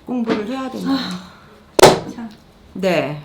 공부를 해야 된다. 참. 네.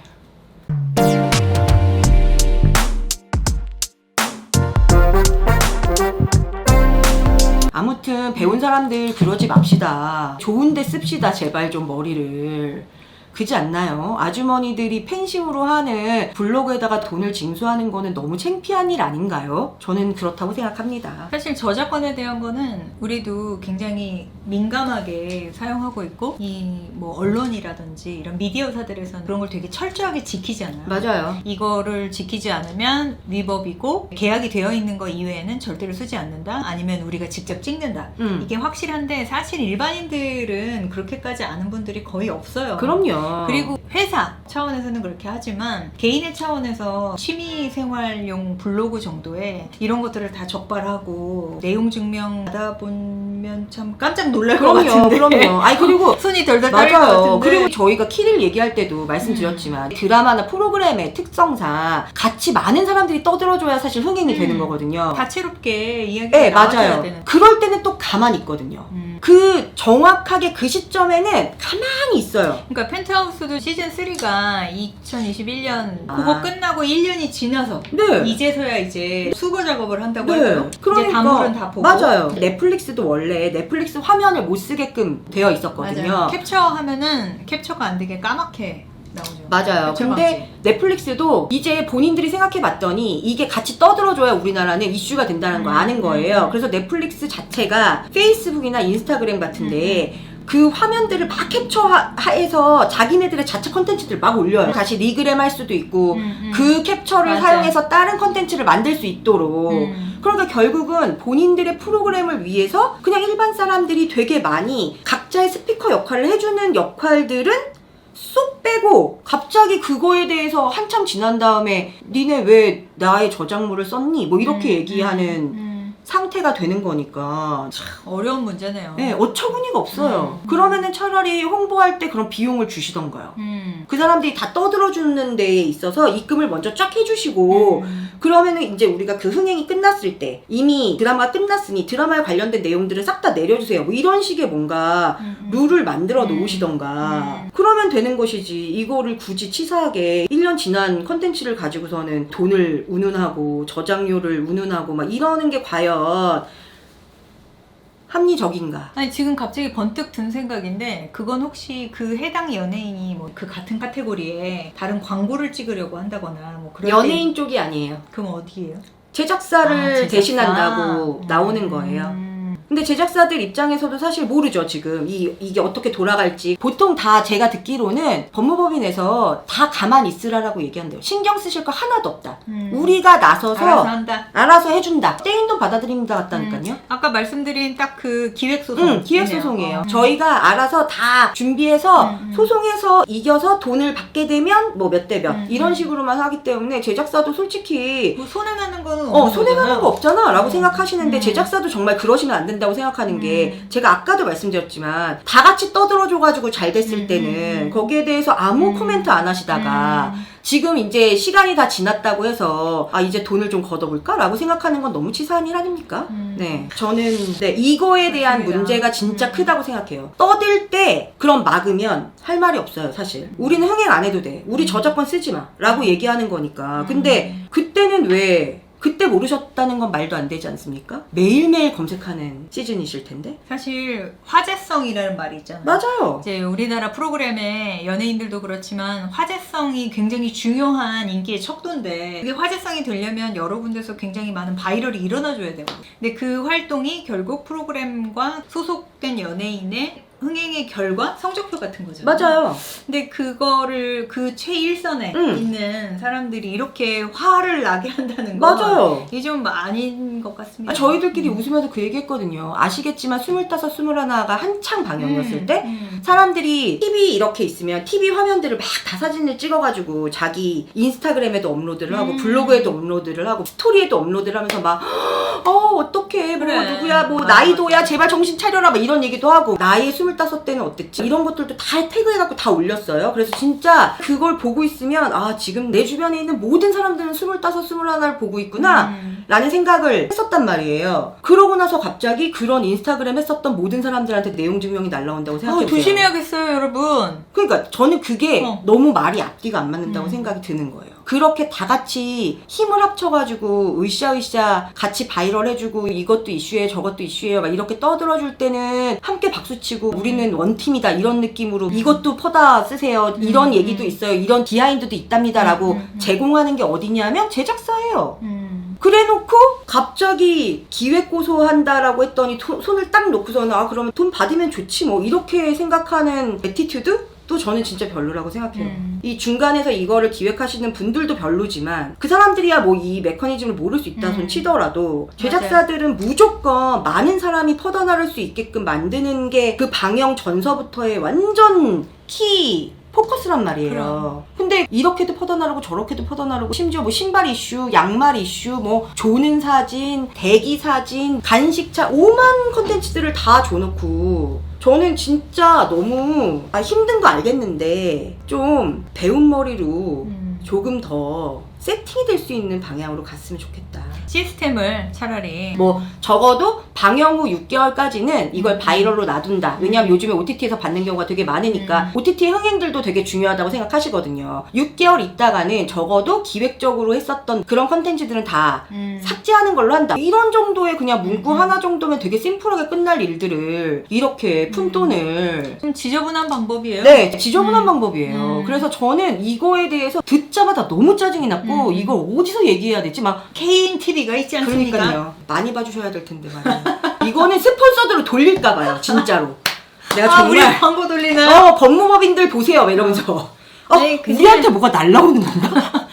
아무튼 배운 사람들 그러지 맙시다. 좋은데 씁시다. 제발 좀 머리를. 그지 않나요? 아주머니들이 팬심으로 하는 블로그에다가 돈을 징수하는 거는 너무 창피한 일 아닌가요? 저는 그렇다고 생각합니다. 사실 저작권에 대한 거는 우리도 굉장히 민감하게 사용하고 있고 이 뭐 언론이라든지 이런 미디어사들에서는 그런 걸 되게 철저하게 지키잖아요. 맞아요. 이거를 지키지 않으면 위법이고 계약이 되어 있는 거 이외에는 절대로 쓰지 않는다. 아니면 우리가 직접 찍는다. 이게 확실한데 사실 일반인들은 그렇게까지 아는 분들이 거의 없어요. 그럼요. 그리고 회사 차원에서는 그렇게 하지만 개인의 차원에서 취미생활용 블로그 정도에 이런 것들을 다 적발하고 내용 증명 받아보면 참 깜짝 놀랄 것 같은데. 그럼요. 아니 그리고 손이 덜덜 떨릴 것 맞아요. 같은데. 그리고 저희가 키를 얘기할 때도 말씀드렸지만 드라마나 프로그램의 특성상 같이 많은 사람들이 떠들어줘야 사실 흥행이 되는 거거든요. 다채롭게 이야기가 네, 나와줘야 맞아요. 되는. 그럴 때는 또 가만히 있거든요. 그 정확하게 그 시점에는 가만히 있어요. 그러니까 펜트하우스도 시즌 3가 2021년 아. 그거 끝나고 1년이 지나서 네. 이제서야 이제 수거 작업을 한다고 네. 해요. 그러니까 이제 단물은 다 보고. 맞아요. 넷플릭스도 원래 넷플릭스 화면을 못 쓰게끔 되어 있었거든요. 맞아요. 캡처하면은 캡처가 안 되게 까맣게 나오죠. 맞아요. 캡처 근데 방지. 넷플릭스도 이제 본인들이 생각해봤더니 이게 같이 떠들어줘야 우리나라는 이슈가 된다는 거 아는 거예요. 그래서 넷플릭스 자체가 페이스북이나 인스타그램 같은데 그 화면들을 막 캡처해서 자기네들의 자체 컨텐츠들 막 올려요. 다시 리그램 할 수도 있고 그 캡처를 맞아. 사용해서 다른 컨텐츠를 만들 수 있도록 그러니까 결국은 본인들의 프로그램을 위해서 그냥 일반 사람들이 되게 많이 각자의 스피커 역할을 해주는 역할들은 쏙 빼고 갑자기 그거에 대해서 한참 지난 다음에 니네 왜 나의 저작물을 썼니? 뭐 이렇게 얘기하는 상태가 되는 거니까 어려운 문제네요. 네, 어처구니가 없어요. 그러면은 차라리 홍보할 때 그런 비용을 주시던가요. 그 사람들이 다 떠들어주는 데에 있어서 입금을 먼저 쫙 해주시고 그러면은 이제 우리가 그 흥행이 끝났을 때 이미 드라마가 끝났으니 드라마에 관련된 내용들을 싹 다 내려주세요. 뭐 이런 식의 뭔가 룰을 만들어 놓으시던가 그러면 되는 것이지 이거를 굳이 치사하게 1년 지난 컨텐츠를 가지고서는 돈을 운운하고 저작료를 운운하고 막 이러는 게 과연 합리적인가? 아니 지금 갑자기 번뜩 든 생각인데 그건 혹시 그 해당 연예인이 뭐 그 같은 카테고리에 다른 광고를 찍으려고 한다거나 뭐 그럴 연예인 쪽이 아니에요. 때 그럼 어디예요? 제작사를 제작사. 대신한다고 나오는 거예요. 근데 제작사들 입장에서도 사실 모르죠, 지금. 이게 어떻게 돌아갈지. 보통 다 제가 듣기로는 법무법인에서 다 가만히 있으라라고 얘기한대요. 신경 쓰실 거 하나도 없다. 우리가 나서서 알아서 한다. 알아서 해준다. 떼인 돈 받아들인다 같다니까요. 아까 말씀드린 딱 그 기획소송. 기획소송이에요. 저희가 알아서 다 준비해서 소송해서 이겨서 돈을 받게 되면 뭐 몇 대 몇 이런 식으로만 하기 때문에 제작사도 솔직히 뭐 손해나는 거는 없는 손해나는 거잖아요. 거 없잖아 라고 생각하시는데 제작사도 정말 그러시면 안 된다고 생각하는 게 제가 아까도 말씀드렸지만 다 같이 떠들어줘가지고 잘 됐을 때는 거기에 대해서 아무 코멘트 안 하시다가 지금 이제 시간이 다 지났다고 해서 아 이제 돈을 좀 걷어볼까? 라고 생각하는 건 너무 치사한 일 아닙니까? 네, 저는 이거에 대한 맞습니다. 문제가 진짜 크다고 생각해요. 떠들 때 그럼 막으면 할 말이 없어요 사실. 우리는 흥행 안 해도 돼. 우리 저작권 쓰지 마 라고 얘기하는 거니까. 근데 그때는 왜 그때 모르셨다는 건 말도 안 되지 않습니까? 매일매일 검색하는 시즌이실 텐데. 사실 화제성이라는 말이 있잖아요. 맞아요. 이제 우리나라 프로그램에 연예인들도 그렇지만 화제성이 굉장히 중요한 인기의 척도인데 그게 화제성이 되려면 여러 군데서 굉장히 많은 바이럴이 일어나줘야 되고 근데 그 활동이 결국 프로그램과 소속된 연예인의 흥행의 결과? 성적표 같은 거잖아요. 맞아요. 근데 그거를 그 최일선에 있는 사람들이 이렇게 화를 나게 한다는 거 맞아요. 이게 좀 아닌 것 같습니다. 저희들끼리 웃으면서 그 얘기했거든요. 아시겠지만 25, 21가 한창 방영이었을 때 사람들이 TV 이렇게 있으면 TV 화면들을 막 다 사진을 찍어가지고 자기 인스타그램에도 업로드를 하고 블로그에도 업로드를 하고 스토리에도 업로드를 하면서 막 어떡해 뭐 그래. 누구야 뭐 맞아, 나이도야 제발 정신 차려라 막 이런 얘기도 하고 나이 25때는 어땠지 이런 것들도 다 태그해갖고 다 올렸어요. 그래서 진짜 그걸 보고 있으면 아 지금 내 주변에 있는 모든 사람들은 25, 21을 보고 있구나 라는 생각을 했었단 말이에요. 그러고 나서 갑자기 그런 인스타그램 했었던 모든 사람들한테 내용 증명이 날라온다고 생각해보세요. 조심해야겠어요, 여러분. 그러니까 저는 그게 너무 말이 앞뒤가 안 맞는다고 생각이 드는 거예요. 그렇게 다 같이 힘을 합쳐가지고 으쌰으쌰 같이 바이럴 해주고 이것도 이슈예요 저것도 이슈예요 막 이렇게 떠들어줄 때는 함께 박수치고 우리는 원팀이다 이런 느낌으로 이것도 퍼다 쓰세요 이런 얘기도 있어요 이런 비하인드도 있답니다 라고 제공하는 게 어디냐면 제작사예요. 그래놓고 갑자기 기획 고소한다라고 했더니 손을 딱 놓고서는 아 그러면 돈 받으면 좋지 뭐 이렇게 생각하는 애티튜드? 또 저는 진짜 별로라고 생각해요. 이 중간에서 이거를 기획하시는 분들도 별로지만 그 사람들이야 뭐 이 메커니즘을 모를 수 있다 손 치더라도 제작사들은 무조건 많은 사람이 퍼져나갈 수 있게끔 만드는 게 그 방영 전서부터의 완전 키 포커스란 말이에요. 그럼. 근데 이렇게도 퍼져나르고 저렇게도 퍼져나르고 심지어 뭐 신발 이슈, 양말 이슈, 뭐 조는 사진, 대기 사진, 간식차 오만 컨텐츠들을 다 줘놓고 저는 진짜 너무 힘든 거 알겠는데 좀 배운 머리로 조금 더 세팅이 될 수 있는 방향으로 갔으면 좋겠다. 시스템을 차라리 뭐 적어도 방영 후 6개월까지는 이걸 바이럴로 놔둔다. 왜냐하면 요즘에 OTT에서 받는 경우가 되게 많으니까 OTT의 흥행들도 되게 중요하다고 생각하시거든요. 6개월 있다가는 적어도 기획적으로 했었던 그런 컨텐츠들은 다 삭제하는 걸로 한다. 이런 정도의 그냥 문구 하나 정도면 되게 심플하게 끝날 일들을 이렇게 푼돈을 좀 지저분한 방법이에요. 네, 지저분한 방법이에요. 그래서 저는 이거에 대해서 듣자마자 너무 짜증이 났고 이걸 어디서 얘기해야 되지? 막 개인 TV가 있지 않습니까? 그러니까요. 많이 봐주셔야 될 텐데 말이에요. 이거는 스폰서들로 돌릴까봐요, 진짜로. 내가 정말 우리 광고 돌리는 법무법인들 보세요, 이러면서. 네, 우리한테 뭐가 날라오는 건가?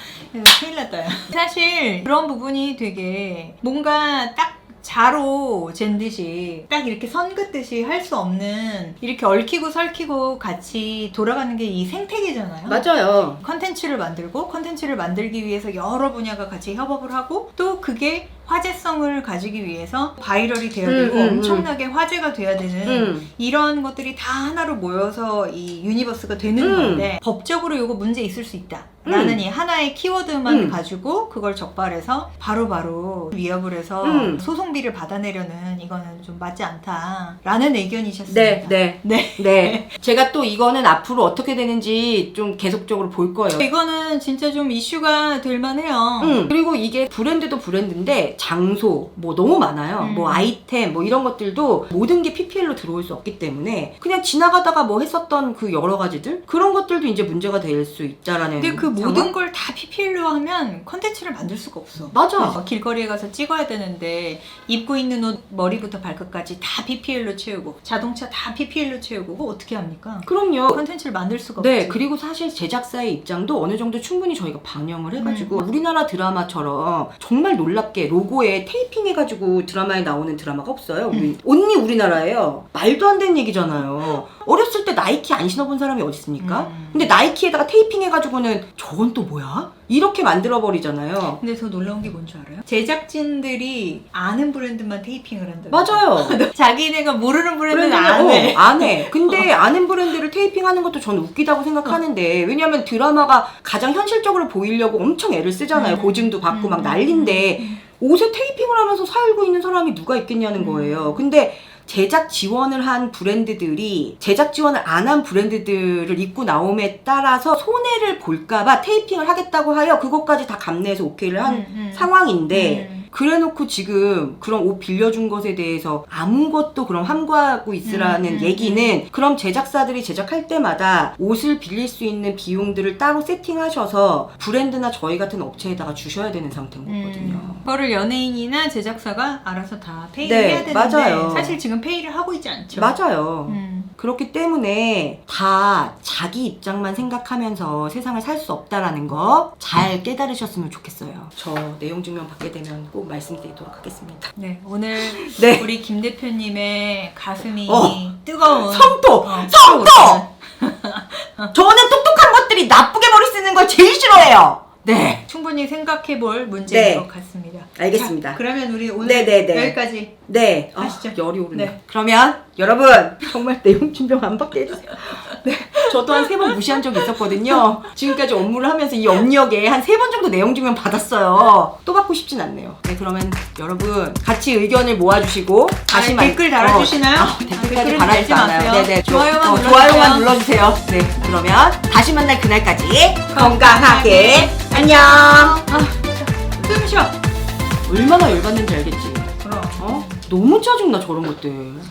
큰일 났다. 사실 그런 부분이 되게 뭔가 딱 자로 잰 듯이 딱 이렇게 선 긋듯이 할 수 없는 이렇게 얽히고 설키고 같이 돌아가는 게 이 생태계잖아요. 맞아요. 컨텐츠를 만들고 컨텐츠를 만들기 위해서 여러 분야가 같이 협업을 하고 또 그게 화제성을 가지기 위해서 바이럴이 돼야 되고 엄청나게 화제가 돼야 되는 이런 것들이 다 하나로 모여서 이 유니버스가 되는 건데 법적으로 이거 문제 있을 수 있다 라는 이 하나의 키워드만 가지고 그걸 적발해서 바로바로 위협을 해서 소송비를 받아내려는 이거는 좀 맞지 않다 라는 의견이셨습니다. 네. 제가 또 이거는 앞으로 어떻게 되는지 좀 계속적으로 볼 거예요. 이거는 진짜 좀 이슈가 될 만해요. 그리고 이게 브랜드도 브랜드인데 장소 뭐 너무 많아요. 뭐 아이템 뭐 이런 것들도 모든 게 PPL로 들어올 수 없기 때문에 그냥 지나가다가 뭐 했었던 그 여러 가지들 그런 것들도 이제 문제가 될 수 있다라는. 근데 그 상황? 모든 걸 다 PPL로 하면 컨텐츠를 만들 수가 없어. 맞아. 길거리에 가서 찍어야 되는데 입고 있는 옷 머리부터 발끝까지 다 PPL로 채우고 자동차 다 PPL로 채우고 그거 어떻게 합니까? 그럼요. 컨텐츠를 만들 수가 네, 없지. 그리고 사실 제작사의 입장도 어느 정도 충분히 저희가 반영을 해가지고 우리나라 드라마처럼 정말 놀랍게 로고에 테이핑 해가지고 드라마에 나오는 드라마가 없어요. 언니 우리나라예요. 말도 안 되는 얘기잖아요. 어렸을 때 나이키 안 신어본 사람이 어디 있습니까? 근데 나이키에다가 테이핑 해가지고는 저건 또 뭐야? 이렇게 만들어버리잖아요. 근데 더 놀라운 게 뭔지 알아요? 제작진들이 아는 브랜드만 테이핑을 한다. 맞아요. 자기네가 모르는 브랜드는 안 해. 안 해. 근데 아는 브랜드를 테이핑하는 것도 저는 웃기다고 생각하는데 왜냐면 드라마가 가장 현실적으로 보이려고 엄청 애를 쓰잖아요. 보증도 받고 막 난린데 옷에 테이핑을 하면서 살고 있는 사람이 누가 있겠냐는 거예요. 근데 제작 지원을 한 브랜드들이 제작 지원을 안 한 브랜드들을 입고 나옴에 따라서 손해를 볼까봐 테이핑을 하겠다고 하여 그것까지 다 감내해서 오케이를 한 상황인데 그래놓고 지금 그런 옷 빌려준 것에 대해서 아무것도 그럼 함구하고 있으라는 얘기는 그럼 제작사들이 제작할 때마다 옷을 빌릴 수 있는 비용들을 따로 세팅하셔서 브랜드나 저희 같은 업체에다가 주셔야 되는 상태인 거거든요. 그거를 연예인이나 제작사가 알아서 다 페이를 네, 해야 되는데 맞아요. 사실 지금 페이를 하고 있지 않죠. 맞아요. 그렇기 때문에 다 자기 입장만 생각하면서 세상을 살 수 없다라는 거 잘 깨달으셨으면 좋겠어요. 저 내용 증명 받게 되면 꼭 말씀드리도록 하겠습니다. 네, 오늘 네. 우리 김 대표님의 가슴이 뜨거운 성토! 저는 똑똑한 것들이 나쁘게 머리 쓰는 걸 제일 싫어해요. 네. 충분히 생각해볼 문제인 네. 것 같습니다. 알겠습니다. 자, 그러면 우리 오늘 네네네. 여기까지. 네. 하시죠. 열이 오르네. 네. 그러면 여러분 정말 내용 증명 안 받게 해주세요. 네. 저도 한 3번 무시한 적이 있었거든요. 지금까지 업무를 하면서 이 업력에 한 3번 정도 내용 증명 받았어요. 또 받고 싶진 않네요. 네, 그러면 여러분 같이 의견을 모아주시고 다시 댓글 달아주시나요? 댓글까지 댓글은 달아주지 달지 않아요. 마세요. 네네. 좋아요만 좋아요만 눌러주세요. 네, 그러면 다시 만날 그날까지 건강하게 안녕. 숨 쉬어. 얼마나 열받는지 알겠지? 그럼. 너무 짜증나 저런 것들.